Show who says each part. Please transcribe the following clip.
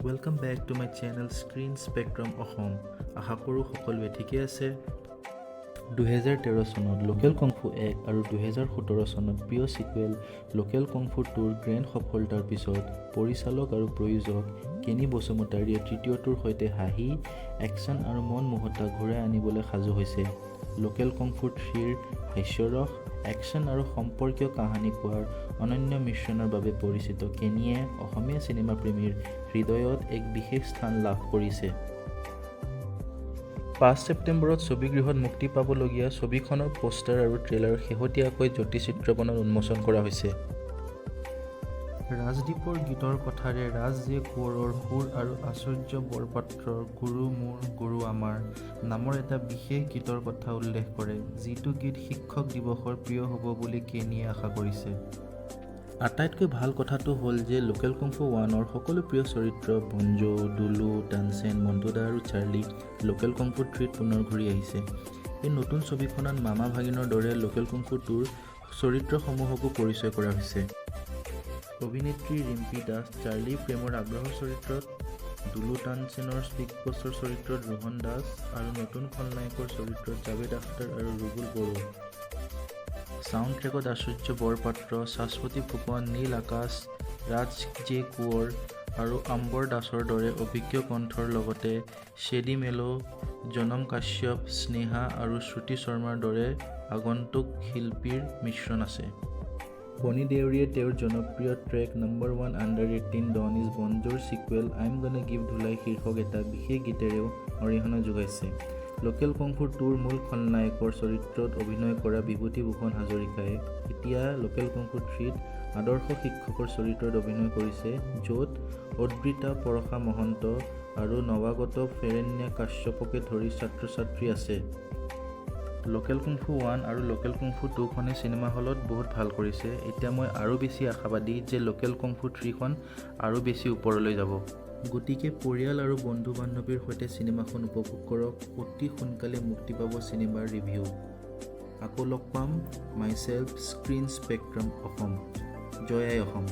Speaker 1: Welcome back to my channel Screen Spectrum Assam. আশা কৰোঁ সকলোৱে ঠিকে আছে। 2013 চনত লোকেল কংফু 1 আৰু 2017 চনত প্ৰিয় সিকুৱেল লোকেল কংফু 2ৰ গ্ৰেণ্ড সফলতাৰ পিছত পৰিচালক আৰু প্ৰযোজক কেনি বসুমতাৰীয়ে তৃতীয়টোৰ সৈতে হাঁহি, একচন আৰু মন মোহতা ঘূৰাই আনিবলৈ সাজু হৈছে। লোকেল কংফু 3ৰ হাস্যৰস, একচন আৰু সম্পৰ্কীয় কাহিনী কোৱাৰ অনন্য মিশ্ৰণৰ বাবে পৰিচিত কেনিয়ে অসমীয়া চিনেমা প্ৰেমীৰ হৃদয়ত এক বিশেষ স্থান লাভ কৰিছে। 5 ছেপ্টেম্বৰত ছবিগৃহত মুক্তি পাবলগীয়া ছবিখনৰ পোষ্টাৰ আৰু ট্ৰেইলাৰ শেহতীয়াকৈ জ্যোতিচিত্ৰবনত উন্মোচন কৰা হৈছে। ৰাজদ্বীপৰ গীতৰ কথাৰে ৰাজ জে কোঁৱৰৰ সুৰ আৰু আচাৰ্য বৰপাত্ৰৰ গুৰু মোৰ গুৰু আমাৰ নামৰ এটা বিশেষ গীতৰ কথা উল্লেখ কৰে, যিটো গীত শিক্ষক দিৱসৰ প্ৰিয় হ'ব বুলি কেনিয়ে আশা কৰিছে। আটাইতকৈ ভাল কথাটো হ'ল যে লোকেল কংফু 1ৰ সকলো প্ৰিয় চৰিত্ৰ বঞ্জো, দুলু, ডানচেন, মণ্টুদা আৰু চাৰ্লি লোকেল কংফু 3ত পুনৰ ঘূৰি আহিছে। এই নতুন ছবিখনত মামা ভাগিনৰ দৰে লোকেল কংফু 2ৰ চৰিত্ৰসমূহকো পৰিচয় কৰা হৈছে। অভিনেত্ৰী ৰিম্পী দাস চাৰ্লি প্ৰেমৰ আগ্ৰহৰ চৰিত্ৰত, দুলু ডানচেনৰ বিগ বছৰ চৰিত্ৰত ৰোহন দাস আৰু নতুন খলনায়কৰ চৰিত্ৰত জাভেদ আখতাৰ আৰু ৰুবুল বড়ো। সাউণ্ড ট্ৰেকত আচাৰ্য বৰপাত্ৰ, শাশ্বতী ফুকন, নীল আকাশ, ৰাজ জে কোঁৱৰ আৰু আম্বৰ দাসৰ দৰে অভিজ্ঞ কণ্ঠৰ লগতে শ্বেডী মেলো, জনম কাশ্যপ, স্নেহা আৰু শ্ৰুতি শৰ্মাৰ দৰে আগন্তুক শিল্পীৰ মিশ্ৰণ আছে। বনি দেউৰীয়ে তেওঁৰ জনপ্ৰিয় track number 1 under 18 don is বঞ্জোৰ সিকুৱেল আইম গনা গিভ ধুলাই শীৰ্ষক এটা বিশেষ গীতেৰেও অৰিহণা যোগাইছে। লোকেল কংফু 2ৰ মূল খলনায়কৰ চৰিত্ৰত অভিনয় কৰা বিভূতিভূষণ হাজৰিকাই এতিয়া লোকেল কংফু 3ত আদৰ্শ শিক্ষকৰ চৰিত্ৰত অভিনয় কৰিছে, য'ত অদ্ৰিতা পৰশা মহন্ত আৰু নৱাগত ফেৰেন্যা কাশ্যপকে ধৰি ছাত্ৰ-ছাত্ৰী আছে। লোকেল কংফু 1 আৰু লোকেল কংফু 2খনে চিনেমা হলত বহুত ভাল কৰিছে। এতিয়া মই আৰু বেছি আশাবাদী যে লোকেল কংফু 3খন আৰু বেছি ওপৰলৈ যাব। গতিকে পৰিয়াল আৰু বন্ধু-বান্ধৱীৰ সৈতে চিনেমাখন উপভোগ কৰক। অতি সোনকালে মুক্তি পাব চিনেমাৰ ৰিভিউ। আকৌ লগ পাম। মাইছেল্ফ স্ক্ৰীন স্পেক্ট্ৰাম অসম। জয় আই অসম।